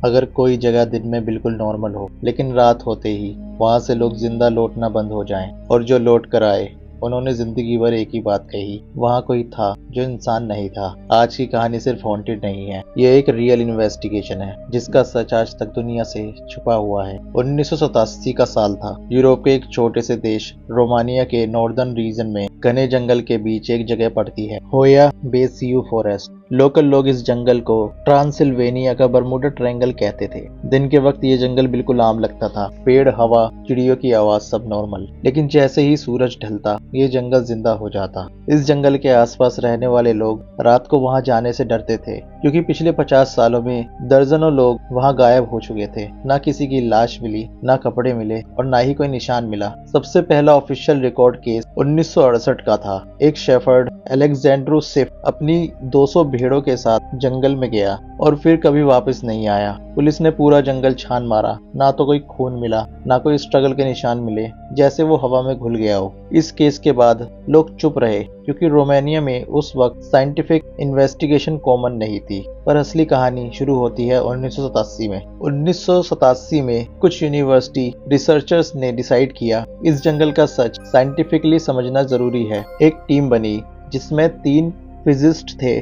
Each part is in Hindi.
अगर कोई जगह दिन में बिल्कुल नॉर्मल हो लेकिन रात होते ही वहां से लोग जिंदा लौटना बंद हो जाएं और जो लौट कर आए उन्होंने जिंदगी भर एक ही बात कही, वहां कोई था जो इंसान नहीं था। आज की कहानी सिर्फ हॉन्टेड नहीं है, ये एक रियल इन्वेस्टिगेशन है जिसका सच आज तक दुनिया से छुपा हुआ है। 1987 का साल था। यूरोप के एक छोटे से देश रोमानिया के नॉर्दर्न रीजन में घने जंगल के बीच एक जगह पड़ती है, होया बेसियू फॉरेस्ट। लोकल लोग इस जंगल को ट्रांसिल्वेनिया का बरमूडा ट्रायंगल कहते थे। दिन के वक्त ये जंगल बिल्कुल आम लगता था, पेड़, हवा, चिड़ियों की आवाज सब नॉर्मल। लेकिन जैसे ही सूरज ढलता ये जंगल जिंदा हो जाता। इस जंगल के आसपास रहने वाले लोग रात को वहां जाने से डरते थे क्योंकि पिछले 50 सालों में दर्जनों लोग वहां गायब हो चुके थे। ना किसी की लाश मिली, ना कपड़े मिले और ना ही कोई निशान मिला। सबसे पहला ऑफिशियल रिकॉर्ड केस 1968 का था। एक शेफर्ड अलेक्जेंड्रो सिफ अपनी 200 भेड़ों के साथ जंगल में गया और फिर कभी वापस नहीं आया। पुलिस ने पूरा जंगल छान मारा, ना तो कोई खून मिला, ना कोई स्ट्रगल के निशान मिले, जैसे वो हवा में घुल गया हो। इस केस के बाद लोग चुप रहे क्योंकि रोमानिया में उस वक्त साइंटिफिक इन्वेस्टिगेशन कॉमन नहीं थी। पर असली कहानी शुरू होती है 1987 में। 1987 में कुछ यूनिवर्सिटी रिसर्चर्स ने डिसाइड किया इस जंगल का सच साइंटिफिकली समझना जरूरी है। एक टीम बनी जिसमें 3 फिजिस्ट थे,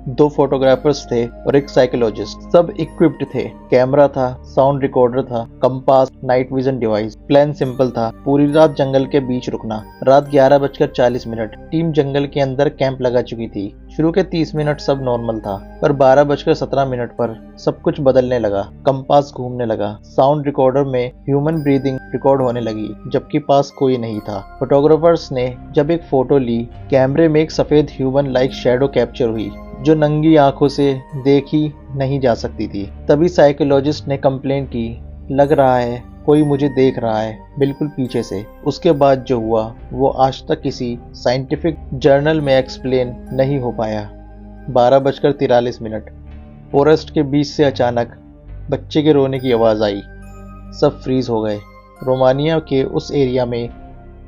2 फोटोग्राफर्स थे और एक साइकोलॉजिस्ट। सब इक्विप्ड थे। कैमरा था, साउंड रिकॉर्डर था, compass, night vision device. Plan simple था, पूरी रात जंगल के बीच रुकना। रात 11:40। टीम जंगल के अंदर कैंप लगा चुकी थी। शुरू के 30 मिनट सब नॉर्मल था, पर 12:17 पर सब कुछ बदलने लगा। कंपास घूमने लगा, साउंड रिकॉर्डर में ह्यूमन ब्रीदिंग रिकॉर्ड होने लगी जबकि पास कोई नहीं था। फोटोग्राफर्स ने जब एक फोटो ली, कैमरे में एक सफेद ह्यूमन लाइक शैडो कैप्चर हुई जो नंगी आंखों से देखी नहीं जा सकती थी। तभी साइकोलॉजिस्ट ने कंप्लेन की, लग रहा है कोई मुझे देख रहा है बिल्कुल पीछे से। उसके बाद जो हुआ वो आज तक किसी साइंटिफिक जर्नल में एक्सप्लेन नहीं हो पाया। 12:43। फॉरेस्ट के बीच से अचानक बच्चे के रोने की आवाज आई। सब फ्रीज हो गए। रोमानिया के उस एरिया में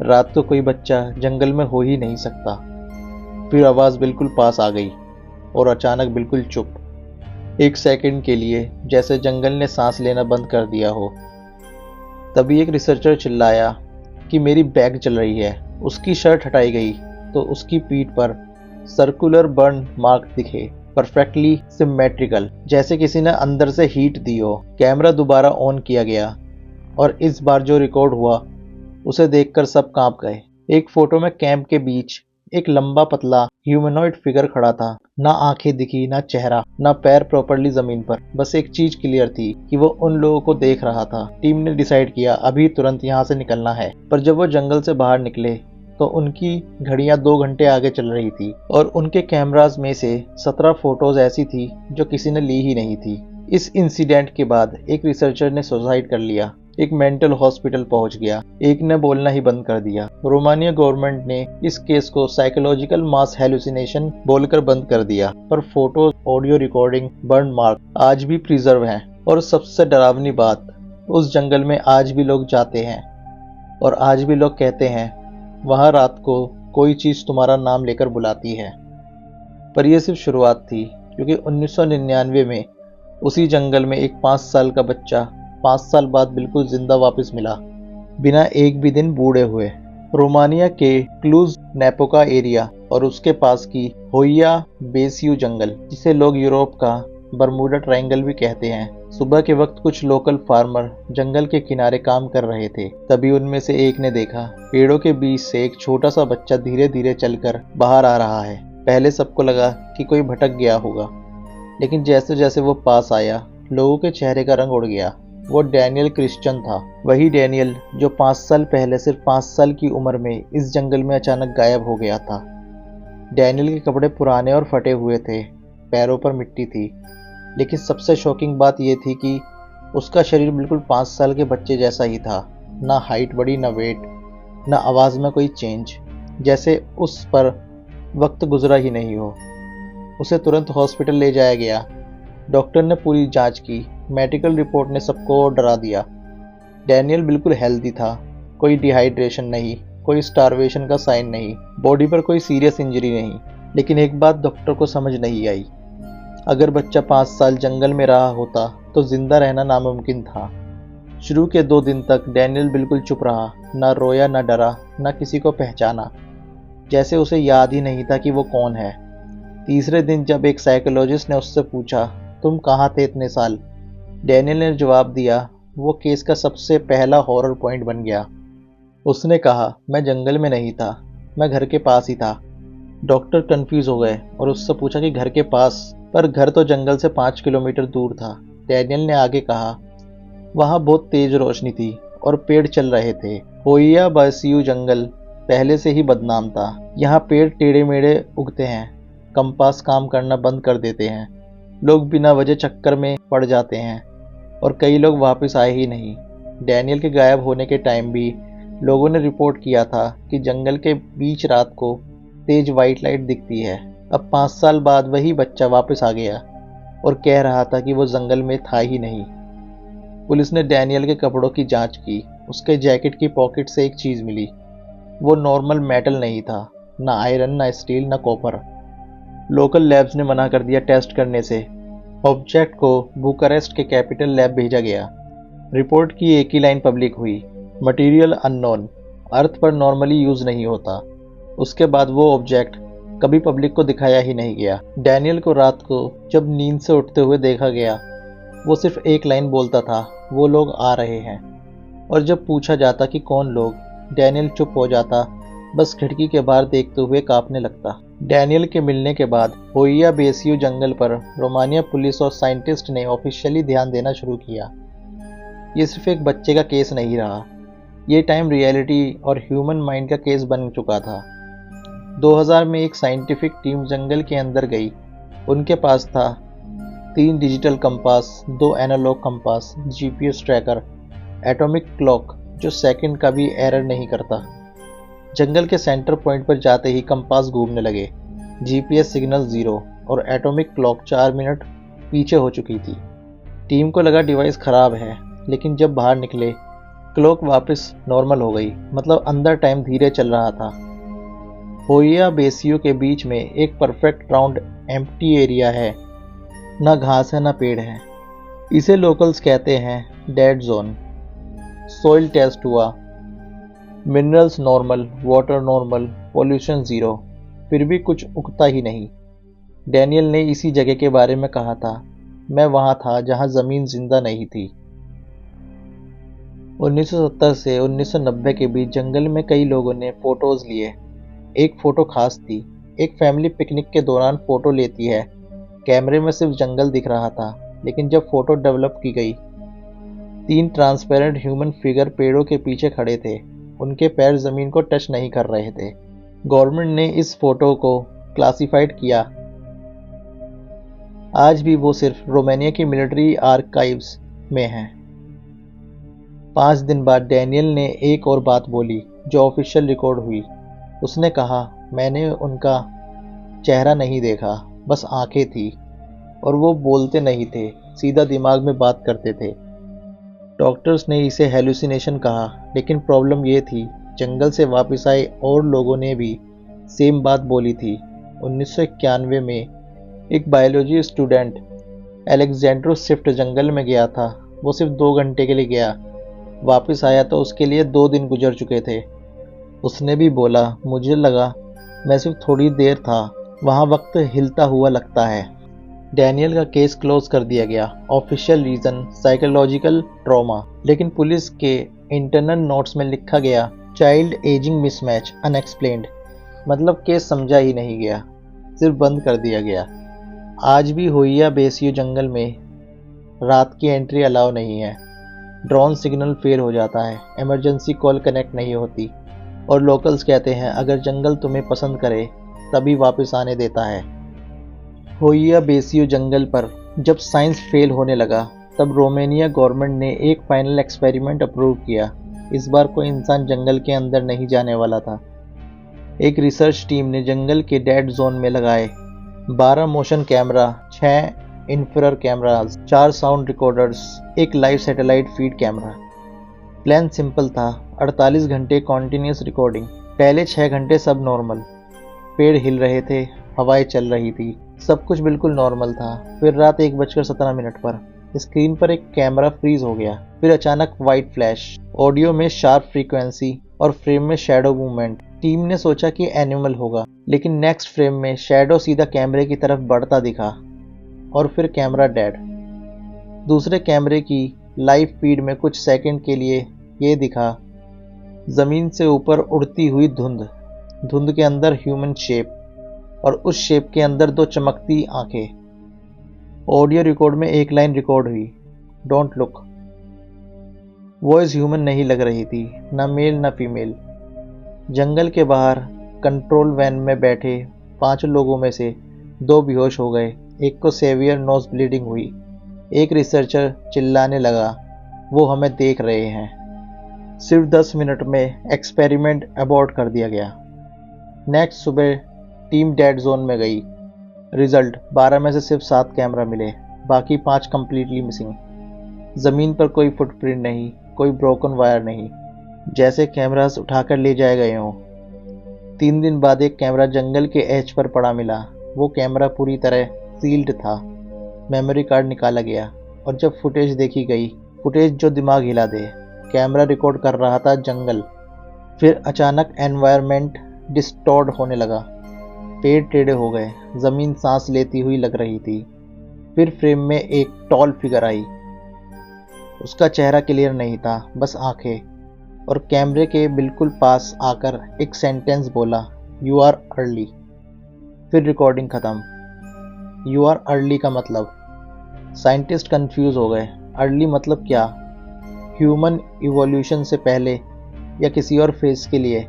रात को कोई बच्चा जंगल में हो ही नहीं सकता। फिर आवाज बिल्कुल पास आ गई और अचानक बिल्कुल चुप। 1 सेकंड के लिए जैसे जंगल ने सांस लेना बंद कर दिया हो। तभी एक रिसर्चर चिल्लाया कि मेरी बैग चल रही है। उसकी शर्ट हटाई गई तो उसकी पीठ पर सर्कुलर बर्न मार्क दिखे, परफेक्टली सिमेट्रिकल, जैसे किसी ने अंदर से हीट दी हो। कैमरा दोबारा ऑन किया गया और इस बार जो रिकॉर्ड हुआ उसे देखकर सब कांप गए। एक फोटो में कैंप के बीच एक लंबा पतला ह्यूमनॉइड फिगर खड़ा था। ना आंखें दिखी, ना चेहरा, ना पैर प्रॉपर्ली जमीन पर। बस एक चीज क्लियर थी कि वो उन लोगों को देख रहा था। टीम ने डिसाइड किया अभी तुरंत यहाँ से निकलना है। पर जब वो जंगल से बाहर निकले तो उनकी घड़ियां 2 घंटे आगे चल रही थी और उनके कैमराज में से 17 फोटोज ऐसी थी जो किसी ने ली ही नहीं थी। इस इंसिडेंट के बाद एक रिसर्चर ने सुसाइड कर लिया, एक मेंटल हॉस्पिटल पहुंच गया, एक ने बोलना ही बंद कर दिया। रोमानिया गवर्नमेंट ने इस केस को साइकोलॉजिकल मास हेलुसिनेशन बोलकर बंद कर दिया, पर photo, audio recording, burn mark आज भी प्रिजर्व हैं। और सबसे डरावनी बात, उस जंगल में आज भी लोग जाते हैं और आज भी लोग कहते हैं वहां रात को कोई चीज तुम्हारा नाम लेकर बुलाती है। पर यह सिर्फ शुरुआत थी, क्योंकि 1999 में उसी जंगल में एक 5 साल का बच्चा 5 साल बाद बिल्कुल जिंदा वापस मिला, बिना एक भी दिन बूढ़े हुए। रोमानिया के क्लूज नेपोका एरिया और उसके पास की होया बेसियू जंगल, जिसे लोग यूरोप का बरमूडा ट्रायंगल भी कहते हैं। सुबह के वक्त कुछ लोकल फार्मर जंगल के किनारे काम कर रहे थे। तभी उनमें से एक ने देखा पेड़ों के बीच से एक छोटा सा बच्चा धीरे धीरे चलकर बाहर आ रहा है। पहले सबको लगा कि कोई भटक गया होगा, लेकिन जैसे जैसे वो पास आया लोगों के चेहरे का रंग उड़ गया। वो डैनियल क्रिश्चियन था, वही डैनियल जो 5 साल पहले सिर्फ 5 साल की उम्र में इस जंगल में अचानक गायब हो गया था। डैनियल के कपड़े पुराने और फटे हुए थे, पैरों पर मिट्टी थी, लेकिन सबसे शॉकिंग बात यह थी कि उसका शरीर बिल्कुल 5 साल के बच्चे जैसा ही था। ना हाइट बढ़ी, ना वेट, ना आवाज़ में कोई चेंज, जैसे उस पर वक्त गुजरा ही नहीं हो। उसे तुरंत हॉस्पिटल ले जाया गया। डॉक्टर ने पूरी जांच की, मेडिकल रिपोर्ट ने सबको डरा दिया। डैनियल बिल्कुल हेल्दी था, कोई डिहाइड्रेशन नहीं, कोई स्टारवेशन का साइन नहीं, बॉडी पर कोई सीरियस इंजरी नहीं। लेकिन एक बात डॉक्टर को समझ नहीं आई, अगर बच्चा 5 साल जंगल में रहा होता तो जिंदा रहना नामुमकिन था। शुरू के 2 दिन तक डैनियल बिल्कुल चुप रहा, ना रोया, ना डरा, ना किसी को पहचाना, जैसे उसे याद ही नहीं था कि वो कौन है। तीसरे दिन जब एक साइकोलॉजिस्ट ने उससे पूछा, तुम कहाँ थे इतने साल, डैनियल ने जवाब दिया, वो केस का सबसे पहला हॉरर पॉइंट बन गया। उसने कहा, मैं जंगल में नहीं था, मैं घर के पास ही था। डॉक्टर कंफ्यूज हो गए और उससे पूछा कि घर के पास, पर घर तो जंगल से 5 किलोमीटर दूर था। डैनियल ने आगे कहा, वहाँ बहुत तेज रोशनी थी और पेड़ चल रहे थे। होइया बासियू जंगल पहले से ही बदनाम था। यहाँ पेड़ टेढ़े मेढ़े उगते हैं, कंपास काम करना बंद कर देते हैं, लोग बिना वजह चक्कर में पड़ जाते हैं और कई लोग वापस आए ही नहीं। डैनियल के गायब होने के टाइम भी लोगों ने रिपोर्ट किया था कि जंगल के बीच रात को तेज वाइट लाइट दिखती है। अब 5 साल बाद वही बच्चा वापस आ गया और कह रहा था कि वो जंगल में था ही नहीं। पुलिस ने डैनियल के कपड़ों की जांच की। उसके जैकेट की पॉकेट से एक चीज मिली। वो नॉर्मल मेटल नहीं था, ना आयरन, ना स्टील, ना कॉपर। लोकल लैब्स ने मना कर दिया टेस्ट करने से। ऑब्जेक्ट को बुकारेस्ट के कैपिटल लैब भेजा गया। रिपोर्ट की एक ही लाइन पब्लिक हुई, मटेरियल अननोन, अर्थ पर नॉर्मली यूज नहीं होता। उसके बाद वो ऑब्जेक्ट कभी पब्लिक को दिखाया ही नहीं गया। डैनियल को रात को जब नींद से उठते हुए देखा गया, वो सिर्फ एक लाइन बोलता था, वो लोग आ रहे हैं। और जब पूछा जाता कि कौन लोग, डैनियल चुप हो जाता, बस खिड़की के बाहर देखते हुए कांपने लगता। डैनियल के मिलने के बाद होइया बेसियू जंगल पर रोमानिया पुलिस और साइंटिस्ट ने ऑफिशियली ध्यान देना शुरू किया। ये सिर्फ एक बच्चे का केस नहीं रहा, ये टाइम रियलिटी और ह्यूमन माइंड का केस बन चुका था। 2000 में एक साइंटिफिक टीम जंगल के अंदर गई। उनके पास था 3 digital compass, 2 analogue compass, GPS tracker, atomic clock जो सेकंड का भी एरर नहीं करता। जंगल के सेंटर पॉइंट पर जाते ही कंपास घूमने लगे। जीपीएस सिग्नल 0 और एटॉमिक क्लॉक 4 मिनट पीछे हो चुकी थी। टीम को लगा डिवाइस खराब है, लेकिन जब बाहर निकले क्लॉक वापस नॉर्मल हो गई, मतलब अंदर टाइम धीरे चल रहा था। होइया बेसियो के बीच में एक परफेक्ट राउंड एम्प्टी एरिया है, ना घास है ना पेड़ है। इसे लोकल्स कहते हैं डेड जोन। सॉइल टेस्ट हुआ, minerals normal, water normal, pollution 0, फिर भी कुछ उगता ही नहीं। डैनियल ने इसी जगह के बारे में कहा था, मैं वहां था जहां जमीन जिंदा नहीं थी। 1970 से 1990 के बीच जंगल में कई लोगों ने फोटोज लिए। एक फोटो खास थी। एक फैमिली पिकनिक के दौरान फोटो लेती है। कैमरे में सिर्फ जंगल दिख रहा था, लेकिन जब फोटो डेवलप की गई, 3 ट्रांसपेरेंट ह्यूमन फिगर पेड़ों के पीछे खड़े थे। उनके पैर जमीन को टच नहीं कर रहे थे। गवर्नमेंट ने इस फोटो को क्लासिफाइड किया। आज भी वो सिर्फ रोमानिया की मिलिट्री आर्काइव्स में है। 5 दिन बाद डैनियल ने एक और बात बोली जो ऑफिशियल रिकॉर्ड हुई। उसने कहा, मैंने उनका चेहरा नहीं देखा, बस आंखें थी, और वो बोलते नहीं थे, सीधा दिमाग में बात करते थे। डॉक्टर्स ने इसे हेलुसिनेशन कहा, लेकिन प्रॉब्लम ये थी, जंगल से वापस आए और लोगों ने भी सेम बात बोली थी। 1991 में एक बायोलॉजी स्टूडेंट एलेक्जेंड्रो स्विफ्ट जंगल में गया था। वो सिर्फ 2 घंटे के लिए गया, वापस आया तो उसके लिए 2 दिन गुजर चुके थे। उसने भी बोला, मुझे लगा मैं सिर्फ थोड़ी देर था, वहाँ वक्त हिलता हुआ लगता है। डैनियल का केस क्लोज कर दिया गया। ऑफिशियल रीजन साइकोलॉजिकल ट्रॉमा, लेकिन पुलिस के इंटरनल नोट्स में लिखा गया चाइल्ड एजिंग मिसमैच अनएक्सप्लेन्ड, मतलब केस समझा ही नहीं गया, सिर्फ बंद कर दिया गया। आज भी होइया बेसियो जंगल में रात की एंट्री अलाउ नहीं है। ड्रोन सिग्नल फेल हो जाता है, इमरजेंसी कॉल कनेक्ट नहीं होती, और लोकल्स कहते हैं अगर जंगल तुम्हें पसंद करे तभी वापस आने देता है। होइया बेसियो जंगल पर जब साइंस फेल होने लगा, तब रोमानिया गवर्नमेंट ने एक फाइनल एक्सपेरिमेंट अप्रूव किया। इस बार कोई इंसान जंगल के अंदर नहीं जाने वाला था। एक रिसर्च टीम ने जंगल के डेड जोन में लगाए 12 motion camera, 6 infrared cameras, 4 sound recorders, एक live satellite feed camera. Plan simple था, 48 घंटे कॉन्टिन्यूस रिकॉर्डिंग। पहले 6 घंटे सब नॉर्मल, पेड़ हिल रहे थे, हवाएं चल रही थी, सब कुछ बिल्कुल नॉर्मल था। फिर रात 1:17 पर स्क्रीन पर एक कैमरा फ्रीज हो गया। फिर अचानक वाइट फ्लैश, ऑडियो में शार्प फ्रीक्वेंसी और फ्रेम में शैडो मूवमेंट। टीम ने सोचा कि एनिमल होगा, लेकिन नेक्स्ट फ्रेम में शैडो सीधा कैमरे की तरफ बढ़ता दिखा और फिर कैमरा डेड। दूसरे कैमरे की लाइव फीड में कुछ सेकंड के लिए ये दिखा, जमीन से ऊपर उड़ती हुई धुंध के अंदर ह्यूमन शेप और उस शेप के अंदर दो चमकती आंखें। ऑडियो रिकॉर्ड में एक लाइन रिकॉर्ड हुई, डोंट लुक। वॉइस ह्यूमन नहीं लग रही थी, ना मेल ना फीमेल। जंगल के बाहर कंट्रोल वैन में बैठे 5 लोगों में से 2 बेहोश हो गए, एक को सेवियर नोज ब्लीडिंग हुई। एक रिसर्चर चिल्लाने लगा, वो हमें देख रहे हैं। सिर्फ 10 मिनट में एक्सपेरिमेंट अबॉर्ट कर दिया गया। नेक्स्ट सुबह टीम डेड जोन में गई। रिजल्ट 12 में से सिर्फ 7 कैमरा मिले, बाकी 5 कंप्लीटली मिसिंग। जमीन पर कोई फुटप्रिंट नहीं, कोई ब्रोकन वायर नहीं, जैसे कैमरास उठाकर ले जाए गए हों। 3 दिन बाद एक कैमरा जंगल के एज पर पड़ा मिला। वो कैमरा पूरी तरह सील्ड था। मेमोरी कार्ड निकाला गया और जब फुटेज देखी गई, फुटेज जो दिमाग हिला दे। कैमरा रिकॉर्ड कर रहा था जंगल। फिर अचानक एनवायरनमेंट डिस्टॉर्ट होने लगा। पेड़ टेढ़े हो गए, जमीन सांस लेती हुई लग रही थी। फिर फ्रेम में एक टॉल फिगर आई। उसका चेहरा क्लियर नहीं था, बस आंखें। और कैमरे के बिल्कुल पास आकर एक सेंटेंस बोला, यू आर अर्ली। फिर रिकॉर्डिंग खत्म। यू आर अर्ली का मतलब? साइंटिस्ट कंफ्यूज हो गए। अर्ली मतलब क्या? ह्यूमन इवोल्यूशन से पहले या किसी और फेज के लिए?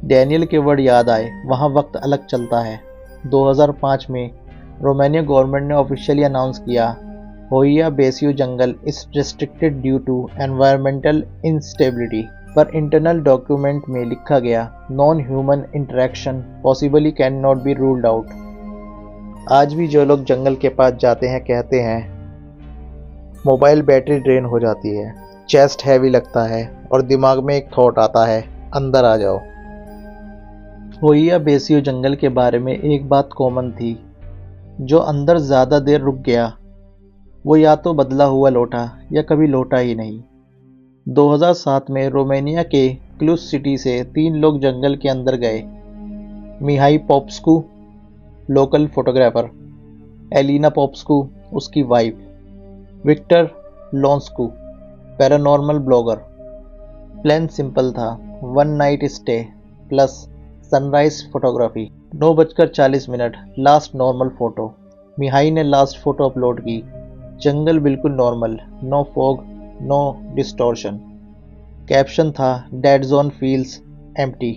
डैनियल के वर्ड याद आए, वहाँ वक्त अलग चलता है। 2005 में रोमानिया गवर्नमेंट ने ऑफिशियली अनाउंस किया, होइया बेसियो जंगल is restricted due to environmental instability. पर इंटरनल डॉक्यूमेंट में लिखा गया, non human interaction possibly can not be ruled out. आज भी जो लोग जंगल के पास जाते हैं कहते हैं मोबाइल बैटरी ड्रेन हो जाती है, चेस्ट हैवी लगता है और दिमाग में एक थॉट आता है, अंदर आ जाओ। होइया बेसियो जंगल के बारे में एक बात कॉमन थी, जो अंदर ज़्यादा देर रुक गया वो या तो बदला हुआ लौटा या कभी लौटा ही नहीं। 2007 में रोमानिया के क्लूस सिटी से 3 लोग जंगल के अंदर गए। Mihai Popescu, local photographer, Elena Popescu उसकी wife, Victor Lonescu, paranormal blogger. Plan simple था, 1 night stay plus sunrise photography. 9:40 last normal photo. Mihai ने लास्ट फोटो अपलोड की। जंगल बिल्कुल normal, no fog, no distortion. Caption था, डेड जोन फील्स एम्प्टी।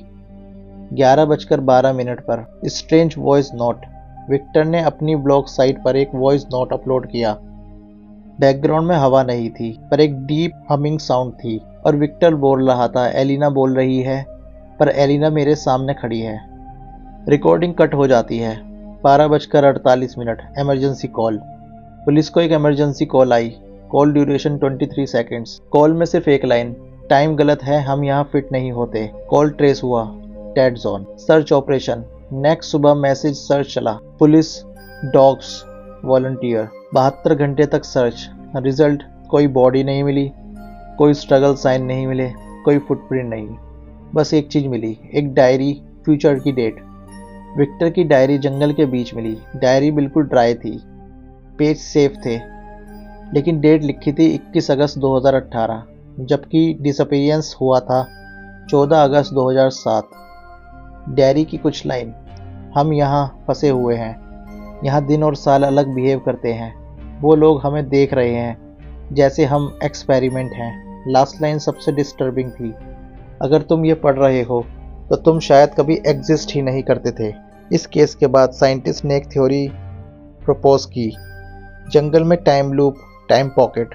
11:12 पर स्ट्रेंज वॉइस नोट। विक्टर ने अपनी ब्लॉग साइट पर एक वॉइस नोट अपलोड किया। बैकग्राउंड में हवा नहीं थी, पर एक डीप हमिंग साउंड थी और विक्टर बोल रहा था, एलिना बोल रही है, पर एलिना मेरे सामने खड़ी है। रिकॉर्डिंग कट हो जाती है। 12:48 इमरजेंसी कॉल। पुलिस को एक इमरजेंसी कॉल आई। Call duration 23 seconds. कॉल में सिर्फ एक लाइन, टाइम गलत है, हम यहाँ फिट नहीं होते। कॉल ट्रेस हुआ, dead zone. Search operation. Next सुबह मैसेज सर्च चला। Police, dogs, volunteer. 72 घंटे तक सर्च। रिजल्ट, कोई बॉडी नहीं मिली, कोई स्ट्रगल साइन नहीं मिले, कोई फुटप्रिंट नहीं। बस एक चीज मिली, एक डायरी, फ्यूचर की डेट। विक्टर की डायरी जंगल के बीच मिली। डायरी बिल्कुल ड्राई थी, पेज सेफ थे, लेकिन डेट लिखी थी 21 अगस्त 2018, जबकि डिसअपीयरेंस हुआ था 14 अगस्त 2007। डायरी की कुछ लाइन, हम यहाँ फंसे हुए हैं, यहाँ दिन और साल अलग बिहेव करते हैं, वो लोग हमें देख रहे हैं जैसे हम एक्सपेरिमेंट हैं। लास्ट लाइन सबसे डिस्टर्बिंग थी, अगर तुम ये पढ़ रहे हो तो तुम शायद कभी एग्जिस्ट ही नहीं करते थे। इस केस के बाद साइंटिस्ट ने एक थ्योरी प्रपोज की, जंगल में टाइम लूप, टाइम पॉकेट।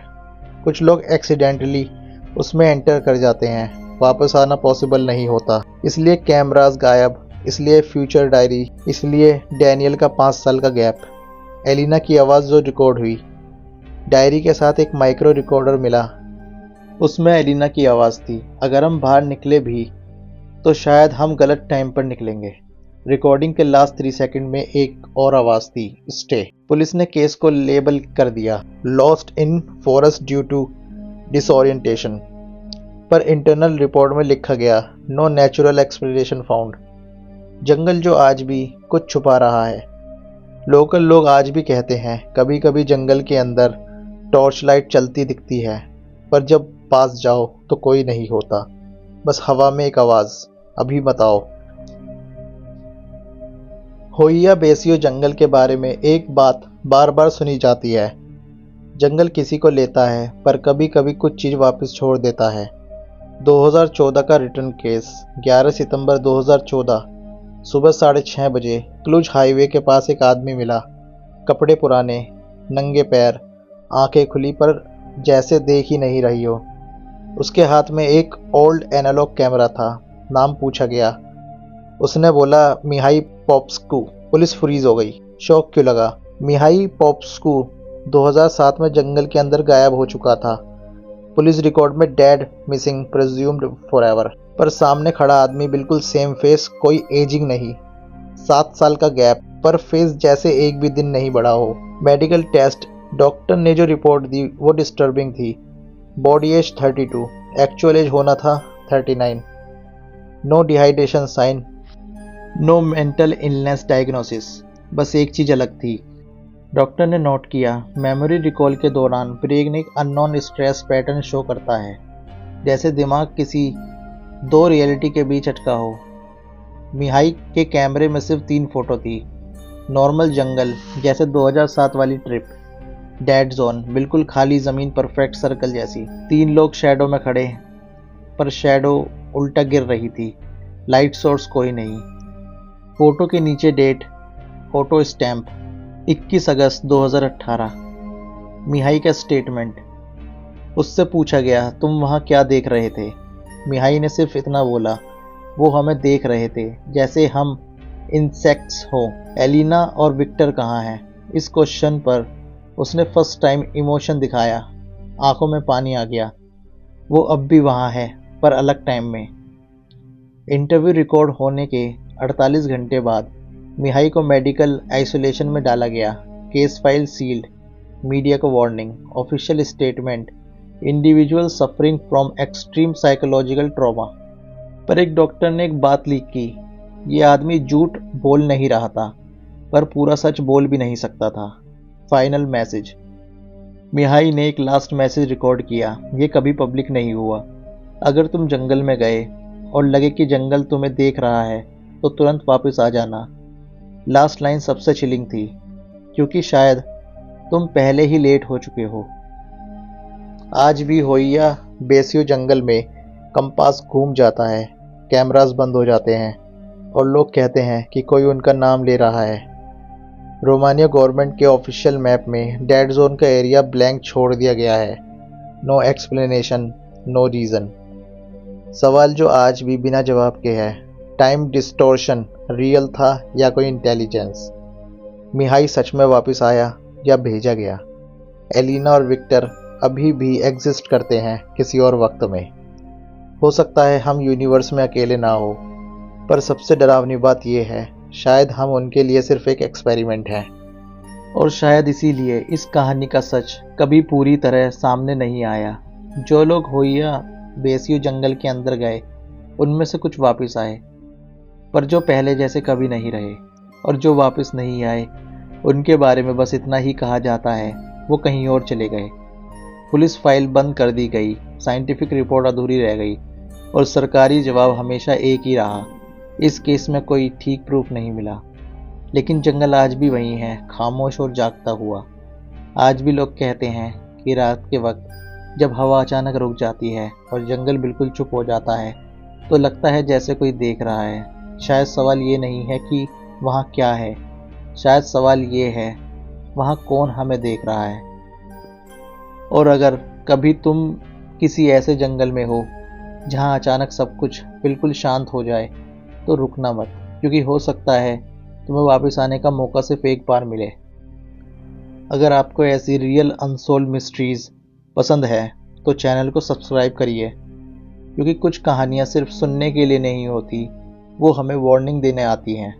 कुछ लोग एक्सीडेंटली उसमें एंटर कर जाते हैं, वापस आना पॉसिबल नहीं होता। इसलिए कैमरास गायब, इसलिए फ्यूचर डायरी, इसलिए डैनियल का 5 साल का गैप। एलिना की आवाज़ जो रिकॉर्ड हुई, डायरी के साथ एक माइक्रो रिकॉर्डर मिला, उसमें एलिना की आवाज़ थी। अगर हम बाहर निकले भी तो शायद हम गलत टाइम पर निकलेंगे। रिकॉर्डिंग के लास्ट 3 सेकंड में एक और आवाज थी, स्टे। पुलिस ने केस को लेबल कर दिया lost in forest due to disorientation, पर इंटरनल रिपोर्ट में लिखा गया नो नेचुरल एक्सप्लेनेशन फाउंड। जंगल जो आज भी कुछ छुपा रहा है। लोकल लोग आज भी कहते हैं कभी कभी जंगल के अंदर टॉर्च लाइट चलती दिखती है, पर जब पास जाओ तो कोई नहीं होता, बस हवा में एक आवाज, अभी बताओ। होइया बेसियो जंगल के बारे में एक बात बार बार सुनी जाती है, जंगल किसी को लेता है पर कभी कभी कुछ चीज वापस छोड़ देता है। 2014 का रिटर्न केस 11 सितंबर 2014 सुबह 6:30 बजे क्लूज हाईवे के पास एक आदमी मिला। कपड़े पुराने, नंगे पैर, आंखें खुली पर जैसे देख ही नहीं रही हो। उसके हाथ में एक ओल्ड एनालॉग कैमरा था। नाम पूछा गया। उसने बोला मिहाई पॉप्स्कू। पुलिस फ्रीज हो गई। शौक क्यों लगा? मिहाई पॉप्स्कू 2007 में जंगल के अंदर गायब हो चुका था। पुलिस रिकॉर्ड में डेड, मिसिंग, प्रेज्यूम्ड फॉरएवर। पर सामने खड़ा आदमी बिल्कुल सेम फेस, कोई एजिंग नहीं। 7 साल का गैप, पर फेस जैसे एक भी दिन नहीं बढ़ा हो। मेडिकल टेस्ट, डॉक्टर ने जो रिपोर्ट दी वो डिस्टर्बिंग थी। बॉडी एज 32, एक्चुअल एज होना था 39। No dehydration sign, no mental illness diagnosis. बस एक चीज अलग थी। डॉक्टर ने नोट किया मेमोरी रिकॉल के दौरान ब्रेन एक अननोन स्ट्रेस पैटर्न शो करता है, जैसे दिमाग किसी 2 रियलिटी के बीच अटका हो। मिहाई के कैमरे में सिर्फ 3 फोटो थी। नॉर्मल जंगल जैसे 2007 वाली ट्रिप। डेड जोन, बिल्कुल खाली जमीन, परफेक्ट सर्कल जैसी। 3 लोग शैडो में खड़े, पर शैडो उल्टा गिर रही थी। लाइट सोर्स कोई नहीं। फोटो के नीचे डेट, फोटो स्टैम्प 21 अगस्त 2018। मिहाई का स्टेटमेंट। उससे पूछा गया तुम वहाँ क्या देख रहे थे? मिहाई ने सिर्फ इतना बोला, वो हमें देख रहे थे जैसे हम इंसेक्ट्स हो। एलिना और विक्टर कहाँ हैं? इस क्वेश्चन पर उसने फर्स्ट टाइम इमोशन दिखाया। आंखों में पानी आ गया। वो अब भी वहाँ है, पर अलग टाइम में। इंटरव्यू रिकॉर्ड होने के 48 घंटे बाद मिहाई को मेडिकल आइसोलेशन में डाला गया। Case file sealed. मीडिया को warning. Official statement, individual suffering from extreme psychological trauma. पर एक डॉक्टर ने एक बात लीक की, ये आदमी झूठ बोल नहीं रहा था, पर पूरा सच बोल भी नहीं सकता था। Final message. मिहाई ने एक लास्ट मैसेज रिकॉर्ड किया, ये कभी पब्लिक नहीं हुआ। अगर तुम जंगल में गए और लगे कि जंगल तुम्हें देख रहा है तो तुरंत वापस आ जाना। लास्ट लाइन सबसे चिलिंग थी, क्योंकि शायद तुम पहले ही लेट हो चुके हो। आज भी होइया बेसियो जंगल में कंपास घूम जाता है, कैमरास बंद हो जाते हैं और लोग कहते हैं कि कोई उनका नाम ले रहा है। रोमानिया गवर्नमेंट के ऑफिशियल मैप में डेड जोन का एरिया ब्लैंक छोड़ दिया गया है। No explanation, no reason. सवाल जो आज भी बिना जवाब के है, टाइम डिस्टोर्शन रियल था या कोई इंटेलिजेंस? मिहाई सच में वापस आया या भेजा गया? एलिना और विक्टर अभी भी एग्जिस्ट करते हैं किसी और वक्त में। हो सकता है हम यूनिवर्स में अकेले ना हो, पर सबसे डरावनी बात यह है, शायद हम उनके लिए सिर्फ एक एक्सपेरिमेंट हैं। और शायद इसीलिए इस कहानी का सच कभी पूरी तरह सामने नहीं आया। जो लोग होइया बेसियो जंगल के अंदर गए, उनमें से कुछ वापस आए, पर जो पहले जैसे कभी नहीं रहे। और जो वापस नहीं आए, उनके बारे में बस इतना ही कहा जाता है, वो कहीं और चले गए। पुलिस फाइल बंद कर दी गई, साइंटिफिक रिपोर्ट अधूरी रह गई और सरकारी जवाब हमेशा एक ही रहा, इस केस में कोई ठीक प्रूफ नहीं मिला। लेकिन जंगल आज भी वही है, खामोश और जागता हुआ। आज भी लोग कहते हैं कि रात के वक्त जब हवा अचानक रुक जाती है और जंगल बिल्कुल चुप हो जाता है, तो लगता है जैसे कोई देख रहा है। शायद सवाल ये नहीं है कि वहाँ क्या है, शायद सवाल ये है वहाँ कौन हमें देख रहा है। और अगर कभी तुम किसी ऐसे जंगल में हो जहाँ अचानक सब कुछ बिल्कुल शांत हो जाए, तो रुकना मत, क्योंकि हो सकता है तुम्हें वापस आने का मौका सिर्फ एक बार मिले। अगर आपको ऐसी रियल अनसोल्व मिस्ट्रीज पसंद है तो चैनल को सब्सक्राइब करिए, क्योंकि कुछ कहानियाँ सिर्फ सुनने के लिए नहीं होती, वो हमें वार्निंग देने आती हैं।